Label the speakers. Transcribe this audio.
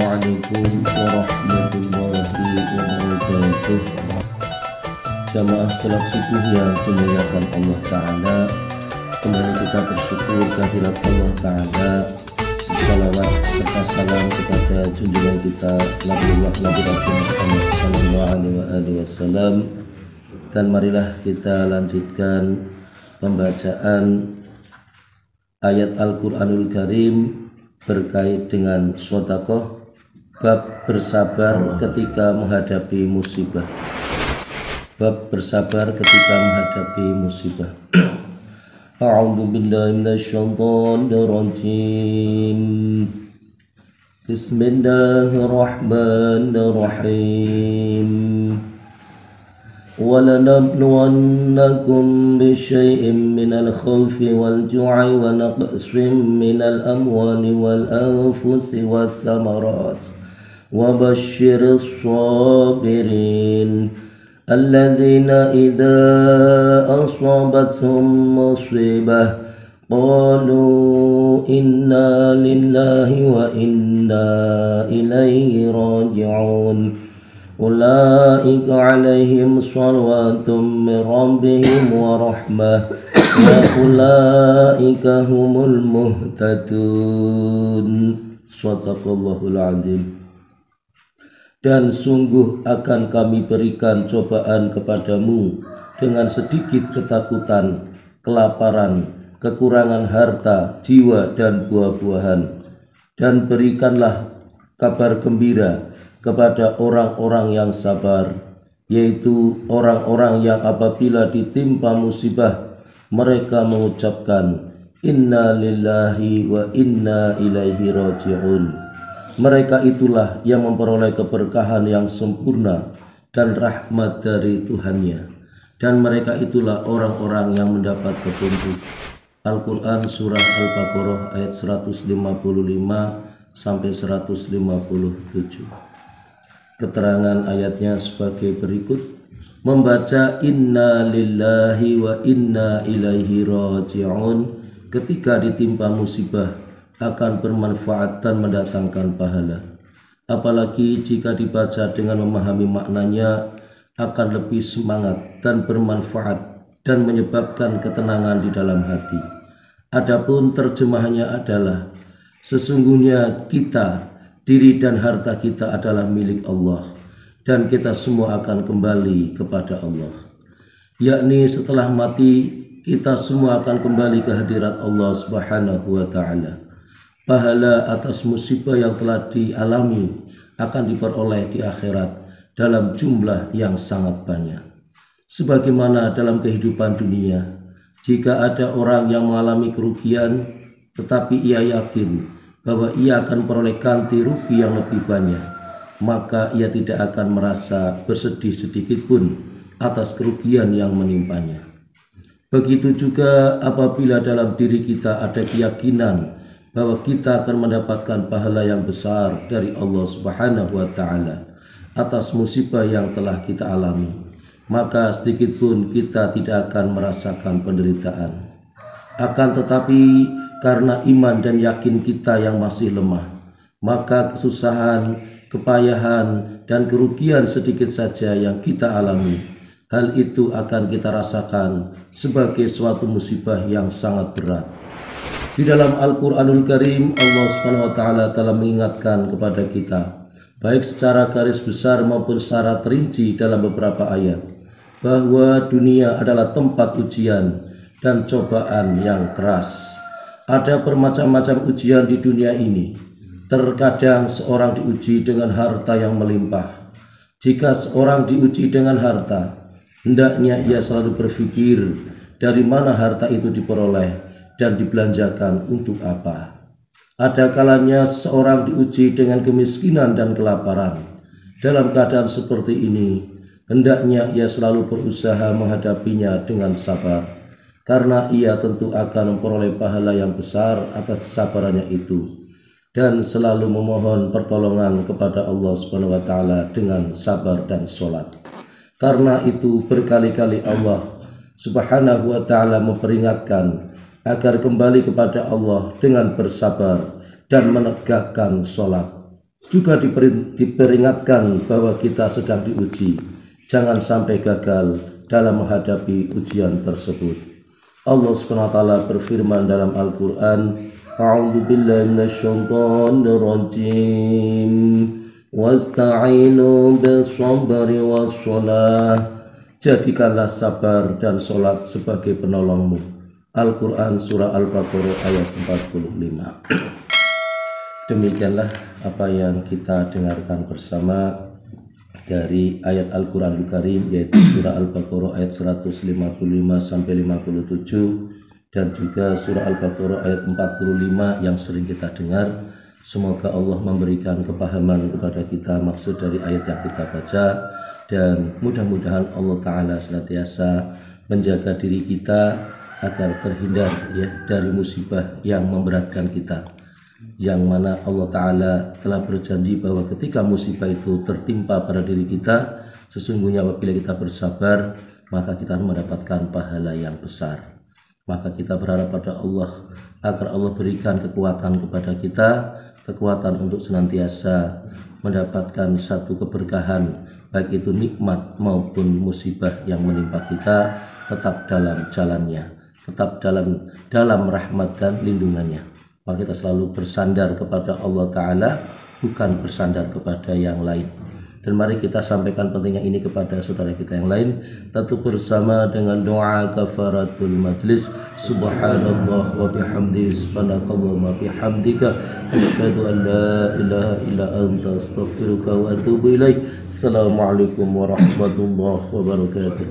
Speaker 1: Assalamualaikum warahmatullahi wabarakatuh. Jamaah salat subuh yang dimuliakan Allah Ta'ala, kembali kita bersyukur kehadirat Allah Ta'ala. Salawat serta salam kepada junjungan kita Nabiullah Nabi Rasul Muhammad sallallahu alaihi wasallam. Dan marilah kita lanjutkan pembacaan ayat Al-Quranul Karim berkait dengan sedekah, bab bersabar ketika menghadapi musibah. Bab bersabar ketika menghadapi musibah. A'udzu billahi minasyaitonir rajim. Bismillahirrahmanirrahim. وَلَنَبْلُوَنَّكُمْ بِشَيْءٍ مِّنَ الْخَوْفِ وَالْجُوعِ وَنَقْصٍ مِّنَ الْأَمْوَالِ وَالْأَنفُسِ وَالثَّمَرَاتِ وَبَشِّرِ الصَّابِرِينَ الَّذِينَ إِذَا أَصَابَتْهُم مُّصِيبَةٌ قَالُوا إِنَّا لِلَّهِ وَإِنَّا إِلَيْهِ رَاجِعُونَ أولئك عليهم صلوات من ربهم ورحمة وأولئك هم المهتدون. Shadaqallahul Azim. Dan sungguh akan kami berikan cobaan kepadamu dengan sedikit ketakutan, kelaparan, kekurangan harta, jiwa dan buah-buahan. Dan berikanlah kabar gembira kepada orang-orang yang sabar, yaitu orang-orang yang apabila ditimpa musibah mereka mengucapkan inna lillahi wa inna ilaihi raji'un. Mereka itulah yang memperoleh keberkahan yang sempurna dan rahmat dari Tuhannya, dan mereka itulah orang-orang yang mendapat petunjuk. Al-Quran Surah Al-Baqarah ayat 155 sampai 157. Keterangan ayatnya sebagai berikut. Membaca inna lillahi wa inna ilaihi raji'un ketika ditimpa musibah akan bermanfaat dan mendatangkan pahala. Apalagi jika dibaca dengan memahami maknanya akan lebih semangat dan bermanfaat dan menyebabkan ketenangan di dalam hati. Adapun terjemahannya adalah sesungguhnya kita, diri dan harta kita adalah milik Allah, dan kita semua akan kembali kepada Allah. Yakni setelah mati kita semua akan kembali ke hadirat Allah Subhanahu wa Ta'ala. Pahala atas musibah yang telah dialami akan diperoleh di akhirat dalam jumlah yang sangat banyak. Sebagaimana dalam kehidupan dunia, jika ada orang yang mengalami kerugian tetapi ia yakin bahwa ia akan peroleh ganti rugi yang lebih banyak, maka ia tidak akan merasa bersedih sedikit pun atas kerugian yang menimpanya. Begitu juga apabila dalam diri kita ada keyakinan bahwa kita akan mendapatkan pahala yang besar dari Allah Subhanahu wa Ta'ala atas musibah yang telah kita alami, maka sedikit pun kita tidak akan merasakan penderitaan. Akan tetapi karena iman dan yakin kita yang masih lemah, maka kesusahan, kepayahan, dan kerugian sedikit saja yang kita alami, hal itu akan kita rasakan sebagai suatu musibah yang sangat berat. Di dalam Al-Quranul Karim, Allah Subhanahu wa Ta'ala telah mengingatkan kepada kita, baik secara garis besar maupun secara terinci dalam beberapa ayat, bahwa dunia adalah tempat ujian dan cobaan yang keras. Ada bermacam-macam ujian di dunia ini. Terkadang seorang diuji dengan harta yang melimpah. Jika seorang diuji dengan harta, hendaknya ia selalu berpikir dari mana harta itu diperoleh dan dibelanjakan untuk apa. Ada kalanya seorang diuji dengan kemiskinan dan kelaparan. Dalam keadaan seperti ini, hendaknya ia selalu berusaha menghadapinya dengan sabar, karena ia tentu akan memperoleh pahala yang besar atas kesabarannya itu, dan selalu memohon pertolongan kepada Allah Subhanahu wa Ta'ala dengan sabar dan sholat. Karena itu berkali-kali Allah Subhanahu wa Ta'ala memperingatkan agar kembali kepada Allah dengan bersabar dan menegakkan sholat. Juga diperingatkan bahwa kita sedang diuji. Jangan sampai gagal dalam menghadapi ujian tersebut. Allah SWT berfirman dalam Al-Quran, A'udzu billahi minasyaitonir rajim. Wasta'inu bis-sabri was-shalah. Jadikanlah sabar dan sholat sebagai penolongmu. Al-Quran Surah Al-Baqarah ayat 45. Demikianlah apa yang kita dengarkan bersama dari ayat Al-Quranul Karim, yaitu Surah Al-Baqarah ayat 155 sampai 57 dan juga Surah Al-Baqarah ayat 45 yang sering kita dengar. Semoga Allah memberikan kepahaman kepada kita maksud dari ayat yang kita baca, dan mudah-mudahan Allah Ta'ala senantiasa menjaga diri kita agar terhindar dari musibah yang memberatkan kita, yang mana Allah Ta'ala telah berjanji bahwa ketika musibah itu tertimpa pada diri kita, sesungguhnya apabila kita bersabar maka kita mendapatkan pahala yang besar. Maka kita berharap pada Allah agar Allah berikan kekuatan kepada kita, kekuatan untuk senantiasa mendapatkan satu keberkahan, baik itu nikmat maupun musibah yang menimpa kita, tetap dalam jalannya, tetap dalam rahmat dan lindungannya. Maka kita selalu bersandar kepada Allah Ta'ala, bukan bersandar kepada yang lain. Dan mari kita sampaikan pentingnya ini kepada saudara kita yang lain, tentu bersama dengan doa kafaratul majlis. Subhanallah wa bihamdihi, subhanakallah wa bihamdika, asyhadu an la ilaha illa anta, astaghfiruka wa atubu ilaik. Assalamualaikum warahmatullahi wabarakatuh.